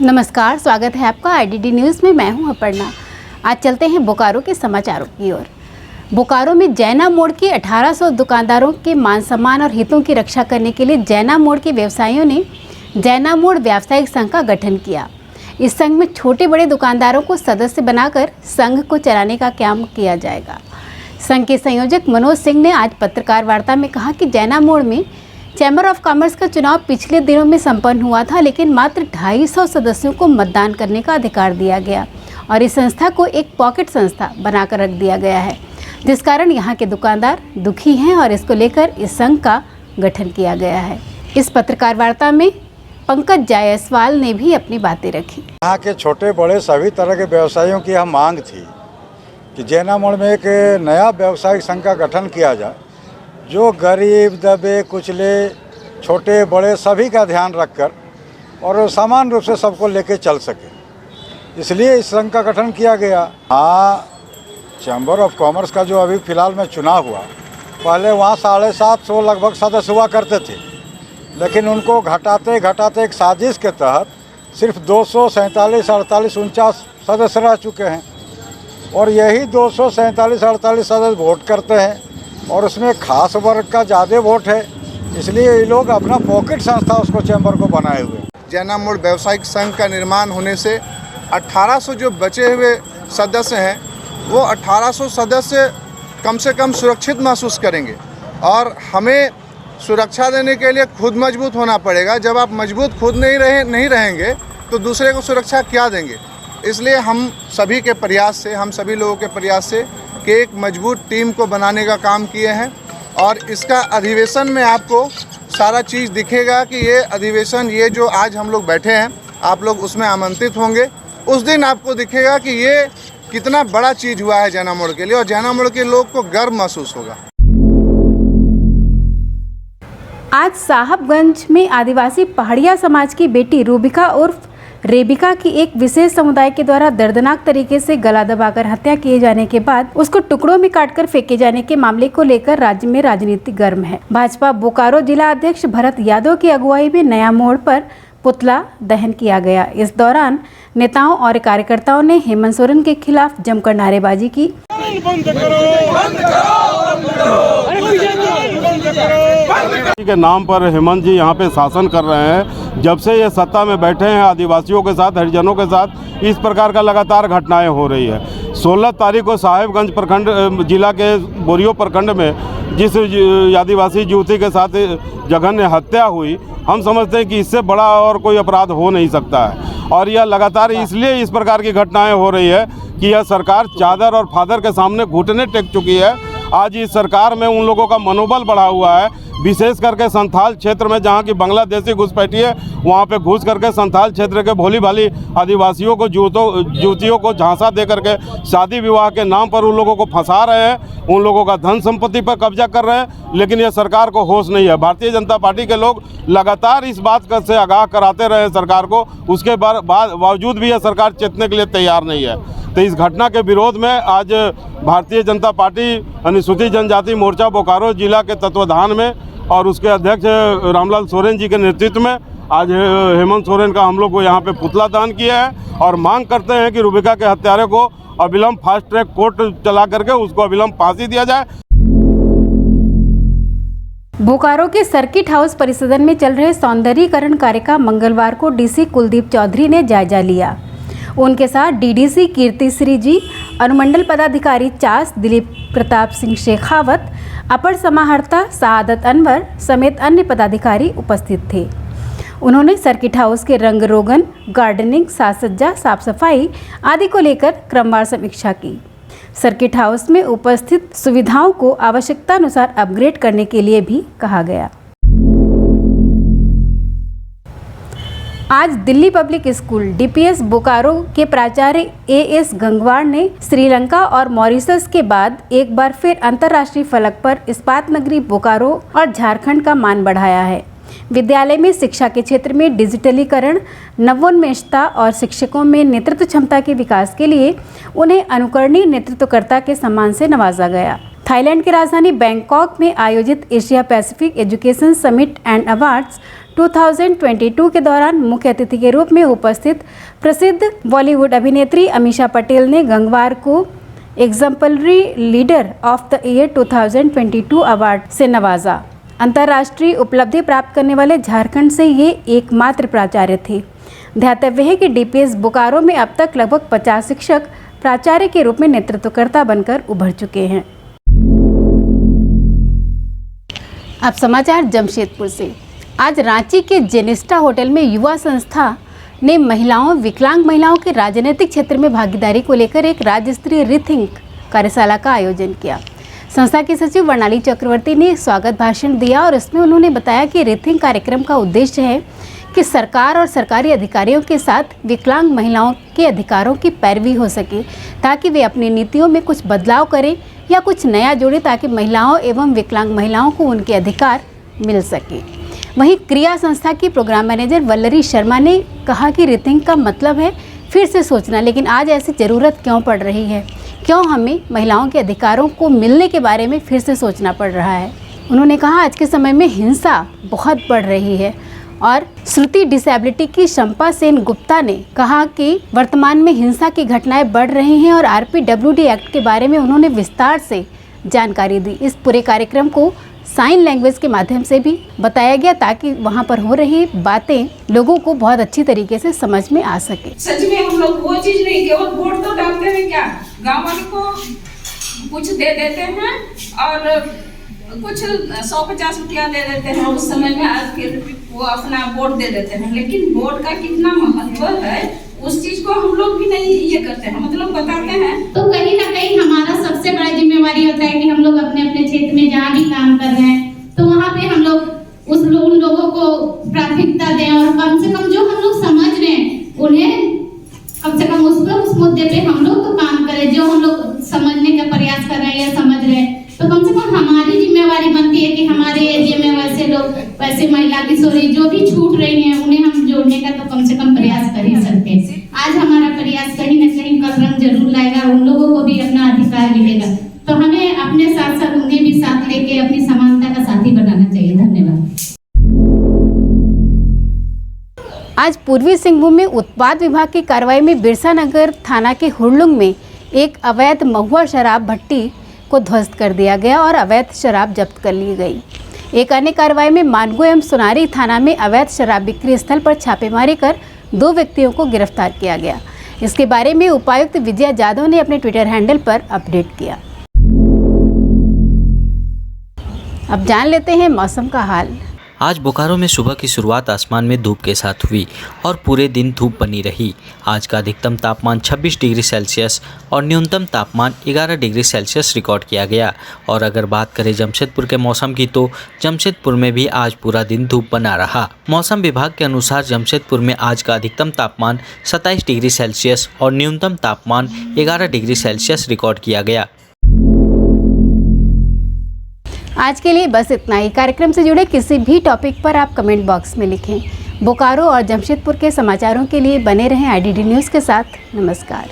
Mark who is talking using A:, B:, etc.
A: नमस्कार, स्वागत है आपका आईडीडी न्यूज़ में। मैं हूं अपर्णा। आज चलते हैं बोकारो के समाचारों की ओर। बोकारो में जैना मोड़ के 1800 दुकानदारों के मान सम्मान और हितों की रक्षा करने के लिए जैना मोड़ के व्यवसायियों ने जैना मोड़ व्यावसायिक संघ का गठन किया। इस संघ में छोटे बड़े दुकानदारों को सदस्य बनाकर संघ को चलाने का काम किया जाएगा। संघ के संयोजक मनोज सिंह ने आज पत्रकार वार्ता में कहा कि जैना मोड़ में चैम्बर ऑफ कॉमर्स का चुनाव पिछले दिनों में संपन्न हुआ था, लेकिन मात्र 250 सदस्यों को मतदान करने का अधिकार दिया गया और इस संस्था को एक पॉकेट संस्था बनाकर रख दिया गया है, जिस कारण यहाँ के दुकानदार दुखी हैं और इसको लेकर इस संघ का गठन किया गया है। इस पत्रकार वार्ता में पंकज जायसवाल ने भी अपनी बातें रखी।
B: यहाँ के छोटे बड़े सभी तरह के व्यवसायियों की यह मांग थी कि जैना मोड़ में एक नया व्यवसायिक संघ का गठन किया जाए, जो गरीब दबे कुचले छोटे बड़े सभी का ध्यान रखकर और समान रूप से सबको लेके चल सके, इसलिए इस संघ का गठन किया गया। हाँ, चैम्बर ऑफ कॉमर्स का जो अभी फ़िलहाल में चुनाव हुआ, पहले वहाँ 750 लगभग सदस्य हुआ करते थे, लेकिन उनको घटाते घटाते एक साजिश के तहत सिर्फ 247, 48, 49 सदस्य रह चुके हैं और यही 247, 48 सदस्य वोट करते हैं और उसमें खास वर्ग का ज़्यादा वोट है, इसलिए ये लोग अपना पॉकेट संस्था उसको चैम्बर को बनाए हुए।
C: जैना मोड़ व्यावसायिक संघ का निर्माण होने से 1800 जो बचे हुए सदस्य हैं वो 1800 सदस्य कम से कम सुरक्षित महसूस करेंगे और हमें सुरक्षा देने के लिए खुद मजबूत होना पड़ेगा। जब आप मजबूत खुद नहीं रहेंगे तो दूसरे को सुरक्षा क्या देंगे। इसलिए हम सभी के प्रयास से, हम सभी लोगों के प्रयास से कि एक मजबूत टीम को बनाने का काम किए हैं और इसका अधिवेशन में आपको सारा चीज़ दिखेगा कि ये अधिवेशन, ये जो आज हम लोग बैठे हैं, आप लोग उसमें आमंत्रित होंगे। उस दिन आपको दिखेगा कि ये कितना बड़ा चीज़ हुआ है जैना मोड़ के लिए और जैना मोड़ के लोग को गर्व महसूस होगा।
A: आज साहबगंज में आदिवासी पहाड़िया समाज की बेटी रूबिका उर्फ रेबिका की एक विशेष समुदाय के द्वारा दर्दनाक तरीके से गला दबाकर हत्या किए जाने के बाद उसको टुकड़ों में काटकर फेंके जाने के मामले को लेकर राज्य में राजनीति गर्म है। भाजपा बोकारो जिला अध्यक्ष भरत यादव की अगुवाई में नया मोड़ पर पुतला दहन किया गया। इस दौरान नेताओं और कार्यकर्ताओं ने हेमंत सोरेन के खिलाफ जमकर नारेबाजी की।
D: के नाम पर हेमंत जी यहाँ पे शासन कर रहे हैं। जब से ये सत्ता में बैठे हैं, आदिवासियों के साथ, हरिजनों के साथ इस प्रकार का लगातार घटनाएं हो रही है। 16 तारीख को साहेबगंज प्रखंड जिला के बोरियो प्रखंड में जिस आदिवासी युवती के साथ जघन्य हत्या हुई, हम समझते हैं कि इससे बड़ा और कोई अपराध हो नहीं सकता है और यह लगातार इसलिए इस प्रकार की घटनाएं हो रही है कि यह सरकार चादर और फादर के सामने घुटने टेक चुकी है। आज इस सरकार में उन लोगों का मनोबल बढ़ा हुआ है, विशेष करके संथाल क्षेत्र में, जहां की बांग्लादेशी घुसपैठी है, वहां पे घुस करके संथाल क्षेत्र के भोली भाली आदिवासियों को युवतियों को झांसा दे करके शादी विवाह के नाम पर उन लोगों को फंसा रहे हैं, उन लोगों का धन संपत्ति पर कब्जा कर रहे हैं। लेकिन यह सरकार को होश नहीं है। भारतीय जनता पार्टी के लोग लगातार इस बात से आगाह कराते रहे सरकार को, उसके बावजूद भी यह सरकार चेतने के लिए तैयार नहीं है। तो इस घटना के विरोध में आज भारतीय जनता पार्टी अनुसूचित जनजाति मोर्चा बोकारो जिला के तत्वाधान में और उसके अध्यक्ष रामलाल सोरेन जी के नेतृत्व में आज हेमंत सोरेन का हम लोग को यहाँ पे पुतला दान किया है और मांग करते हैं कि रूबिका के हत्यारे को अविलंब फास्ट ट्रैक कोर्ट चला करके उसको अविलंब फांसी दिया जाए।
A: बोकारो के सर्किट हाउस परिसदन में चल रहे सौंदर्यीकरण कार्य का मंगलवार को डीसी कुलदीप चौधरी ने जायजा लिया। उनके साथ डीडीसी कीर्तिश्री जी, अनुमंडल पदाधिकारी चास दिलीप प्रताप सिंह शेखावत, अपर समाहर्ता सआदत अनवर समेत अन्य पदाधिकारी उपस्थित थे। उन्होंने सर्किट हाउस के रंग रोगन, गार्डनिंग, साज सज्जा, साफ सफाई आदि को लेकर क्रमवार समीक्षा की। सर्किट हाउस में उपस्थित सुविधाओं को आवश्यकता अनुसार अपग्रेड करने के लिए भी कहा गया। आज Delhi public school DPS Bokaro के प्राचार्य एएस गंगवार ने श्रीलंका और मॉरिशस के बाद एक बार फिर अंतर्राष्ट्रीय फलक पर इस्पात नगरी बोकारो और झारखंड का मान बढ़ाया है। विद्यालय में शिक्षा के क्षेत्र में डिजिटलीकरण, नवोन्मेषता और शिक्षकों में नेतृत्व क्षमता के विकास के लिए उन्हें अनुकरणीय नेतृत्वकर्ता के सम्मान से नवाजा गया। थाईलैंड की राजधानी बैंकॉक में आयोजित Asia Pacific education summit and awards 2022 के दौरान मुख्य अतिथि के रूप में उपस्थित प्रसिद्ध बॉलीवुड अभिनेत्री अमीषा पटेल ने गंगवार को exemplary leader of the year 2022 award से नवाजा। अंतर्राष्ट्रीय उपलब्धि प्राप्त करने वाले झारखंड से ये एकमात्र प्राचार्य थे। ध्यातव्य है कि डीपीएस बोकारो में अब तक लगभग 50 शिक्षक प्राचार्य के रूप में नेतृत्वकर्ता बनकर उभर चुके हैं। अब समाचार जमशेदपुर से। आज रांची के जेनिस्टा होटल में युवा संस्था ने विकलांग महिलाओं के राजनीतिक क्षेत्र में भागीदारी को लेकर एक राज्य स्तरीय रीथिंक कार्यशाला का आयोजन किया। संस्था की सचिव वर्णाली चक्रवर्ती ने स्वागत भाषण दिया और इसमें उन्होंने बताया कि रीथिंक कार्यक्रम का उद्देश्य है कि सरकार और सरकारी अधिकारियों के साथ विकलांग महिलाओं के अधिकारों की पैरवी हो सके, ताकि वे अपनी नीतियों में कुछ बदलाव करें या कुछ नया जोड़ें, ताकि महिलाओं एवं विकलांग महिलाओं को उनके अधिकार मिल सके। वहीं क्रिया संस्था की प्रोग्राम मैनेजर वल्लरी शर्मा ने कहा कि रीथिंक का मतलब है फिर से सोचना, लेकिन आज ऐसी ज़रूरत क्यों पड़ रही है, क्यों हमें महिलाओं के अधिकारों को मिलने के बारे में फिर से सोचना पड़ रहा है। उन्होंने कहा आज के समय में हिंसा बहुत बढ़ रही है और श्रुति डिसेबिलिटी की शंपा सेन गुप्ता ने कहा कि वर्तमान में हिंसा की घटनाएं बढ़ रही हैं और RPWD एक्ट के बारे में उन्होंने विस्तार से जानकारी दी। इस पूरे कार्यक्रम को साइन लैंग्वेज के माध्यम से भी बताया गया ताकि वहाँ पर हो रही बातें लोगों को बहुत अच्छी तरीके से समझ में आ सके।
E: सच में हम लोग वो चीज नहीं, केवल वोट तो डालते हैं, क्या गाँव वाले को कुछ दे देते हैं और कुछ 150 रुपया दे देते हैं उस समय में, आज फिर वो अपना वोट दे देते हैं। लेकिन वोट का कितना महत्व है उस चीज को हम लोग भी नहीं ये करते हैं, मतलब बताते हैं।
F: तो कहीं ना कहीं हमारा सबसे बड़ा जिम्मेवारी होता है कि हम लोग अपने अपने क्षेत्र में जहाँ भी काम कर रहे हैं तो वहाँ पे हम लोग उन लोगों को प्राथमिकता दें और कम से कम जो हम लोग समझ रहे हैं उन्हें कम से कम उस मुद्दे पे हम लोग तो काम करें। जो हम लोग समझने का प्रयास कर रहे हैं या समझ रहे हैं तो कम से कम हमारी जिम्मेवारी बनती है कि हमारे एरिया में वैसे लोग, वैसे महिला किशोरी जो भी छूट रही हैं उन्हें हम जोड़ने का तो कम से कम प्रयास कर ही सकते हैं। आज हमारा प्रयास कहीं न कहीं कल रंग जरूर लाएगा, उन लोगों को भी अपना अधिकार मिलेगा। तो हमें अपने साथ साथ उन्हें भी साथ लेके अपनी समानता का साथी बनाना चाहिए। धन्यवाद।
A: आज पूर्वी सिंहभूम में उत्पाद विभाग की कार्रवाई में बिरसा नगर थाना के हुड़लुंग में एक अवैध महुआ शराब भट्टी को ध्वस्त कर दिया गया और अवैध शराब जब्त कर ली गई। एक अन्य कार्रवाई में मानगो एवं सोनारी थाना में अवैध शराब बिक्री स्थल पर छापेमारी कर 2 व्यक्तियों को गिरफ्तार किया गया। इसके बारे में उपायुक्त विजया यादव ने अपने ट्विटर हैंडल पर अपडेट किया। अब जान लेते हैं मौसम का हाल।
G: आज बोकारो में सुबह की शुरुआत आसमान में धूप के साथ हुई और पूरे दिन धूप बनी रही। आज का अधिकतम तापमान 26 डिग्री सेल्सियस और न्यूनतम तापमान 11 डिग्री सेल्सियस रिकॉर्ड किया गया। और अगर बात करें जमशेदपुर के मौसम की तो जमशेदपुर में भी आज पूरा दिन धूप बना रहा। मौसम विभाग के अनुसार जमशेदपुर में आज का अधिकतम तापमान 27 डिग्री सेल्सियस और न्यूनतम तापमान 11 डिग्री सेल्सियस रिकॉर्ड किया गया।
A: आज के लिए बस इतना ही। कार्यक्रम से जुड़े किसी भी टॉपिक पर आप कमेंट बॉक्स में लिखें। बोकारो और जमशेदपुर के समाचारों के लिए बने रहें IDD न्यूज़ के साथ। नमस्कार।